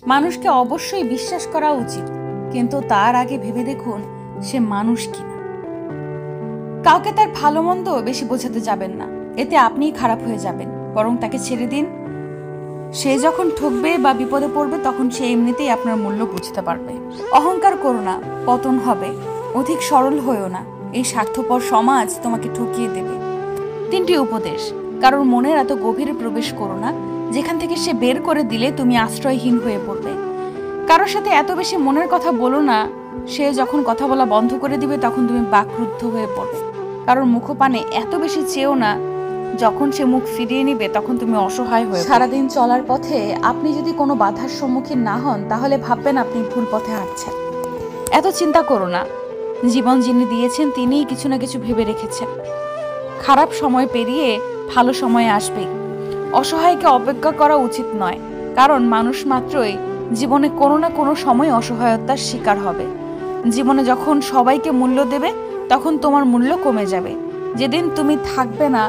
মানুষকে অবশ্যই বিশ্বাস করা উচিত, কিন্তু তার আগে ভেবে দেখুন সে মানুষ কিনা। কাউকে তার ভালো মন্দ বেশি বোঝাতে যাবেন না, এতে আপনিই খারাপ হয়ে যাবেন। বরং তাকে ছেড়ে দিন। সে যখন ঠকবে বা বিপদে পড়বে তখন সে এমনিতেই আপনার মূল্য বুঝতে পারবে। অহংকার করো না, পতন হবে। অধিক সরল হয়েও না, এই স্বার্থপর সমাজ তোমাকে ঠকিয়ে দেবে। 3টি উপদেশ। কারোর মনের এত গভীরে প্রবেশ করো না যেখান থেকে সে বের করে দিলে তুমি আশ্রয়হীন হয়ে পড়বে। কারোর সাথে এত বেশি মনের কথা বলো না, সে যখন কথা বলা বন্ধ করে দিবে তখন তুমি বাকরুদ্ধ হয়ে পড়বে। কারোর মুখপানে এত বেশি চেয়েও না, যখন সে মুখ ফিরিয়ে নিবে তখন তুমি অসহায় হয়ে। সারাদিন চলার পথে আপনি যদি কোনো বাধার সম্মুখীন না হন তাহলে ভাববেন আপনি ভুল পথে হাঁটছেন। এত চিন্তা করো না, জীবন যিনি দিয়েছেন তিনিই কিছু না কিছু ভেবে রেখেছেন। খারাপ সময় পেরিয়ে ভালো সময় আসবেই। অসহায়কে অপেক্ষা করা উচিত নয়, কারণ মানুষ মাত্রই জীবনে কোনো না কোনো সময় অসহায়তার শিকার হবে। জীবনে যখন সবাইকে মূল্য দেবে তখন তোমার মূল্য কমে যাবে। যেদিন তুমি থাকবে না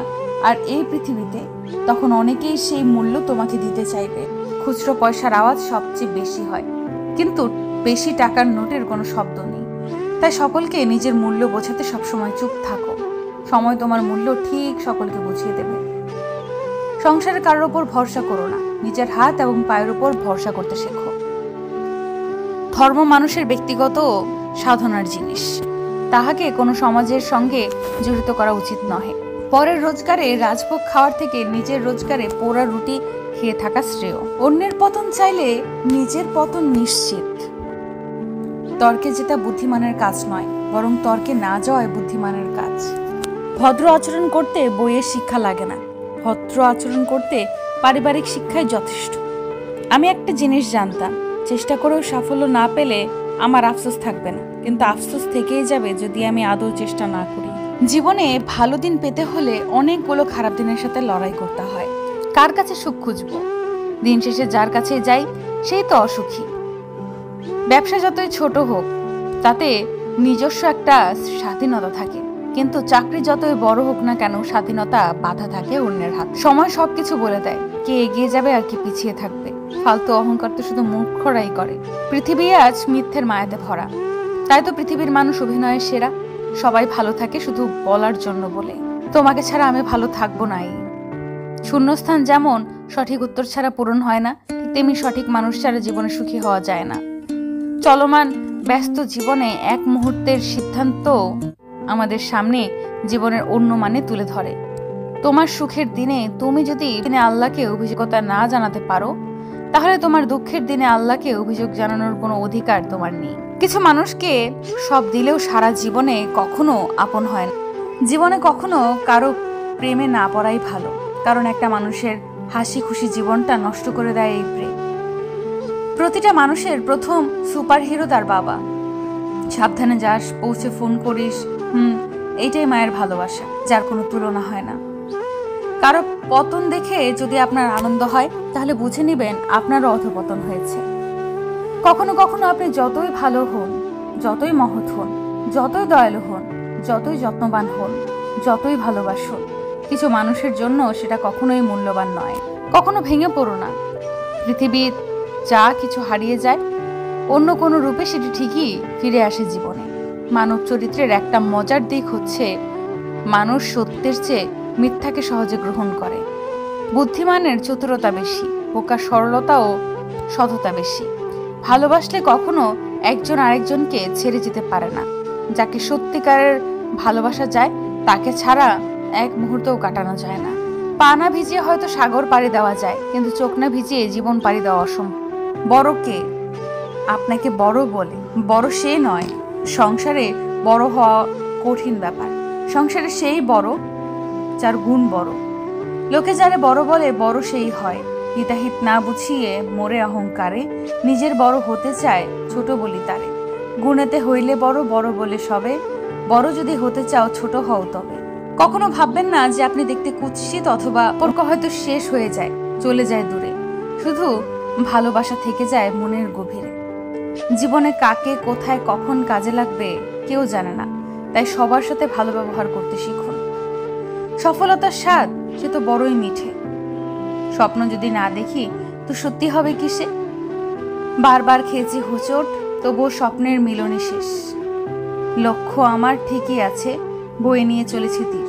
আর এই পৃথিবীতে, তখন অনেকেই সেই মূল্য তোমাকে দিতে চাইবে। খুচরো পয়সার আওয়াজ সবচেয়ে বেশি হয়, কিন্তু বেশি টাকার নোটের কোনো শব্দ নেই। তাই সকলকে নিজের মূল্য বোঝাতে সবসময় চুপ থাকো। সময় তোমার মূল্য ঠিক সকলকে বুঝিয়ে দেবে। সংসারে কারোর উপর ভরসা করো না, নিজের হাত এবং পায়ের উপর ভরসা করতে শেখো। ধর্ম মানুষের ব্যক্তিগত সাধনার জিনিস, তাহাকে কোনো সমাজের সঙ্গে জড়িত করা উচিত নহে। পরের রোজগারে রাজভোগ খাওয়ার থেকে নিজের রোজগারে পোড়া রুটি খেয়ে থাকা শ্রেয়। অন্যের পতন চাইলে নিজের পতন নিশ্চিত। তর্কে জেতা বুদ্ধিমানের কাজ নয়, বরং তর্কে না যাওয়াই বুদ্ধিমানের কাজ। ভদ্র আচরণ করতে বইয়ের শিক্ষা লাগে না, ভদ্র আচরণ করতে পারিবারিক শিক্ষাই যথেষ্ট। আমি একটা জিনিস জানতাম, চেষ্টা করেও সাফল্য না পেলে আমার আফসোস থাকবে না, কিন্তু আফসোস থেকেই যাবে যদি আমি আদৌ চেষ্টা না করি। জীবনে ভালো দিন পেতে হলে অনেকগুলো খারাপ দিনের সাথে লড়াই করতে হয়। কার কাছে সুখ খুঁজবো? দিন শেষে যার কাছে যাই সেই তো অসুখী। ব্যবসা যতই ছোট হোক তাতে নিজস্ব একটা স্বাধীনতা থাকে, কিন্তু চাকরি যতই বড় হোক না কেন স্বাধীনতা বাধা থাকে অন্যের হাত। সময় সবকিছু বলে দেয়, কে এগিয়ে যাবে আর কি পিছিয়ে থাকবে। ফালতু অহংকার তো শুধু মূর্খরাই করে। পৃথিবী আজ মিথ্যের মায়াতে ভরা, তাই তো পৃথিবীর মানুষ অভিনয়ের সেরা। সবাই ভালো থাকে শুধু বলার জন্য বলে। তোমাকে ছাড়া আমি ভালো থাকবো নাই। শূন্যস্থান যেমন সঠিক উত্তর ছাড়া পূরণ হয় না, ঠিক তেমনি সঠিক মানুষ ছাড়া জীবনে সুখী হওয়া যায় না। চলমান ব্যস্ত জীবনে এক মুহূর্তের সিদ্ধান্ত আমাদের সামনে জীবনের অন্য মানে তুলে ধরে। তোমার সুখের দিনে তুমি যদি আল্লাহকে অভিযোগতা না জানাতে পারো, তাহলে তোমার দুঃখের দিনে আল্লাহকে অভিযোগ জানানোর কোনো অধিকার তোমার নেই। কিছু মানুষকে সব দিলেও সারা জীবনে কখনো আপন হয় না। জীবনে কখনো কারো প্রেমে না পড়াই ভালো, কারণ একটা মানুষের হাসি খুশি জীবনটা নষ্ট করে দেয় এই প্রেম। প্রতিটা মানুষের প্রথম সুপারহিরো তার বাবা। সাবধানে যাস, পৌঁছে ফোন করিস, এইটাই মায়ের ভালোবাসা, যার কোনো তুলনা হয় না। কারো পতন দেখে যদি আপনার আনন্দ হয় তাহলে বুঝে নেবেন আপনারও অধঃপতন হয়েছে। কখনো কখনো আপনি যতই ভালো হন, যতই মহৎ হন, যতই দয়ালু হন, যতই যত্নবান হন, যতই ভালোবাসুন, কিছু মানুষের জন্য সেটা কখনোই মূল্যবান নয়। কখনো ভেঙে পড়ো না। পৃথিবীর যা কিছু হারিয়ে যায়, অন্য কোনো রূপে সেটি ঠিকই ফিরে আসে জীবনে। মানব চরিত্রের একটা মজার দিক হচ্ছে মানুষ সত্যের চেয়ে মিথ্যাকে সহজে গ্রহণ করে। বুদ্ধিমানের চতুরতা বেশি, বোকার সরলতা ও সততা বেশি। ভালোবাসলে কখনো একজন আরেকজনকে ছেড়ে যেতে পারে না। যাকে সত্যিকারের ভালোবাসা যায় তাকে ছাড়া এক মুহূর্তও কাটানো যায় না। পা না ভিজিয়ে হয়তো সাগর পাড়ি দেওয়া যায়, কিন্তু চোখ না ভিজিয়ে জীবন পাড়ি দেওয়া অসম্ভব। বড় কে আপনাকে বড় বলে? বড় সে নয়। সংসারে বড় হওয়া কঠিন ব্যাপার। সংসারে সেই বড় যার গুণ বড়। লোকে যারে বড় বলে বড় সেই হয়। হিতাহিত না বুঝিয়ে মোরে অহংকারে, নিজের বড় হতে চায় ছোট বলি তারে। গুণেতে হইলে বড়, বড় বলে সবে, বড় যদি হতে চাও ছোট হও তবে। কখনো ভাববেন না যে আপনি দেখতে কুৎসিত অথবা সম্পর্ক হয়তো শেষ হয়ে যায়, চলে যায় দূরে, শুধু ভালোবাসা থেকে যায় মনের গভীরে। জীবনে কাকে কোথায় কখন কাজে লাগবে কেউ জানে না, তাই সবার সাথে ভালো ব্যবহার করতে শিখুন। সফলতার স্বাদ সে তো বড়ই মিঠে। স্বপ্ন যদি না দেখি তো সত্যি হবে কিসে? বারবার খেয়েছি হোঁচট, তবুও স্বপ্নের মিলনে শেষ। লক্ষ্য আমার ঠিকই আছে, বয়ে নিয়ে চলেছি তীর।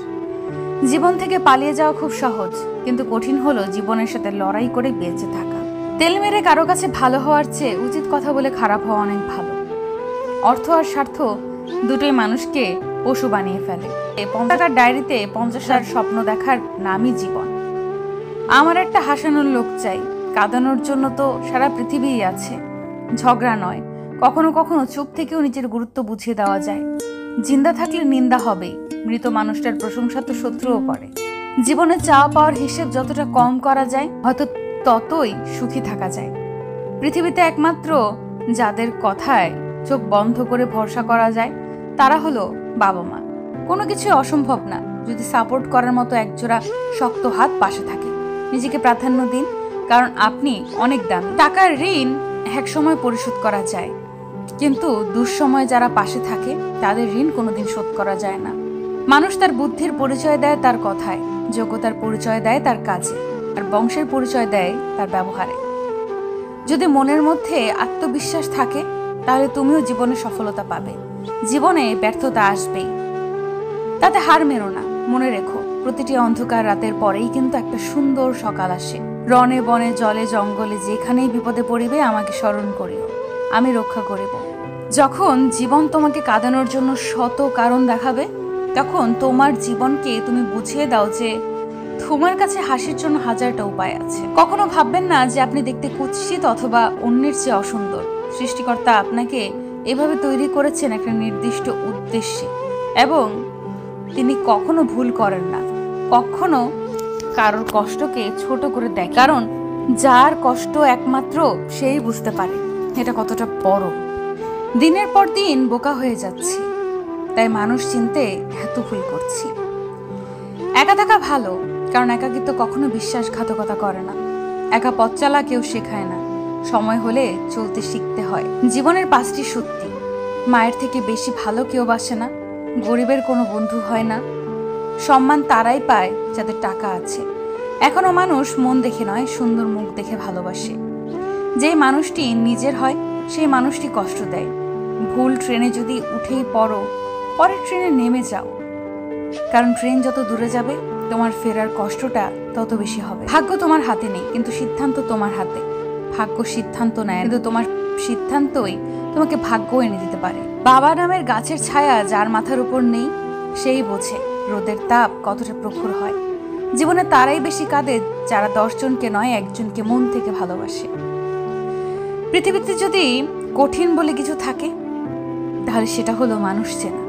জীবন থেকে পালিয়ে যাওয়া খুব সহজ, কিন্তু কঠিন হলো জীবনের সাথে লড়াই করে বেঁচে থাকা। তেল মেরে কারো কাছে ভালো হওয়ার চেয়ে উচিত কথা বলে খারাপ হওয়া অনেক ভালো। অর্থ আর স্বার্থ দুটোই মানুষকে পশু বানিয়ে ফেলে। 50 টাকার ডায়েরিতে 50,000 স্বপ্ন দেখার নামই জীবন। আমার একটা হাসানোর লোক চাই, কাঁদানোর জন্য তো সারা পৃথিবীই আছে। ঝগড়া নয়, কখনো কখনো চুপ থেকেও নিজের গুরুত্ব বুঝিয়ে দেওয়া যায়। জিন্দা থাকলে নিন্দা হবেই, মৃত মানুষটার প্রশংসা তো শত্রুও করে। জীবনে চাওয়া পাওয়ার হিসেব যতটা কম করা যায়, হয়তো ততই সুখী থাকা যায়। পৃথিবীতে একমাত্র যাদের কথায় চোখ বন্ধ করে ভরসা করা যায় তারা হলো বাবা মা। কোনো কিছু অসম্ভব না যদি সাপোর্ট করার মতো একজোড়া শক্ত হাত পাশে থাকে। নিজেকে প্রাধান্য দিন, কারণ আপনি অনেক দামি। টাকার ঋণ এক সময় পরিশোধ করা যায়, কিন্তু দুঃসময়ে যারা পাশে থাকে তাদের ঋণ কোনোদিন শোধ করা যায় না। মানুষ তার বুদ্ধির পরিচয় দেয় তার কথায়, যোগ্যতার পরিচয় দেয় তার কাজে, আর বংশের পরিচয় দেয় তার ব্যবহারে। যদি মনের মধ্যে আত্মবিশ্বাস থাকে তাহলে তুমিও জীবনে সফলতা পাবে। জীবনে ব্যর্থতা আসবেই, তাতে হার মেনো না। মনে রেখো, প্রতিটি অন্ধকার রাতের পরেই কিন্তু একটা সুন্দর সকাল আসে। রনে বনে জলে জঙ্গলে যেখানেই বিপদে পড়িবে আমাকে স্মরণ করিও, আমি রক্ষা করিব। যখন জীবন তোমাকে কাঁদানোর জন্য শত কারণ দেখাবে, তখন তোমার জীবনকে তুমি বুঝিয়ে দাও যে তোমার কাছে হাসির জন্য হাজারটা উপায় আছে। কখনো ভাববেন না যে আপনি দেখতে কুৎসিত অথবা অন্যের চেয়ে অসুন্দর। সৃষ্টিকর্তা আপনাকে এভাবে তৈরি করেছেন একটা নির্দিষ্ট উদ্দেশ্যে, এবং তিনি কখনো ভুল করেন না, কখনো কারোর কষ্টকে ছোট করে দেয়। কারণ যার কষ্ট একমাত্র সেই বুঝতে পারে এটা কতটা বড়। দিনের পর দিন বোকা হয়ে যাচ্ছি, তাই মানুষ চিনতে এত ভুল করছি। একা থাকা ভালো, কারণ একাকিত্ব কখনো বিশ্বাসঘাতকতা করে না। একা পথ চালা কেউ শেখায় না, সময় হলে চলতে শিখতে হয়। জীবনের 5টি সত্যি: মায়ের থেকে বেশি ভালো কেউ বাসে না, গরিবের কোনো বন্ধু হয় না, সম্মান তারাই পায় যাদের টাকা আছে, এখনো মানুষ মন দেখে নয় সুন্দর মুখ দেখে ভালোবাসে, যেই মানুষটি নিজের হয় সেই মানুষটি কষ্ট দেয়। ভুল ট্রেনে যদি উঠেই পড়ো, পরের ট্রেনে নেমে যাও, কারণ ট্রেন যত দূরে যাবে তোমার ফেরার কষ্টটা তত বেশি হবে। ভাগ্য তোমার হাতে নেই, কিন্তু সিদ্ধান্ত তোমার হাতে। ভাগ্য সিদ্ধান্ত নেয়, কিন্তু তোমার সিদ্ধান্তই তোমাকে ভাগ্য এনে দিতে পারে। বাবা নামের গাছের ছায়া যার মাথার উপর নেই, সেই বোঝে রোদের তাপ কতটা প্রখর হয়। জীবনে তারাই বেশি কাঁদে যারা 10 জনকে নয়, একজনকে মন থেকে ভালোবাসে। পৃথিবীতে যদি কঠিন বলে কিছু থাকে, তাহলে সেটা হলো মানুষ চেনা।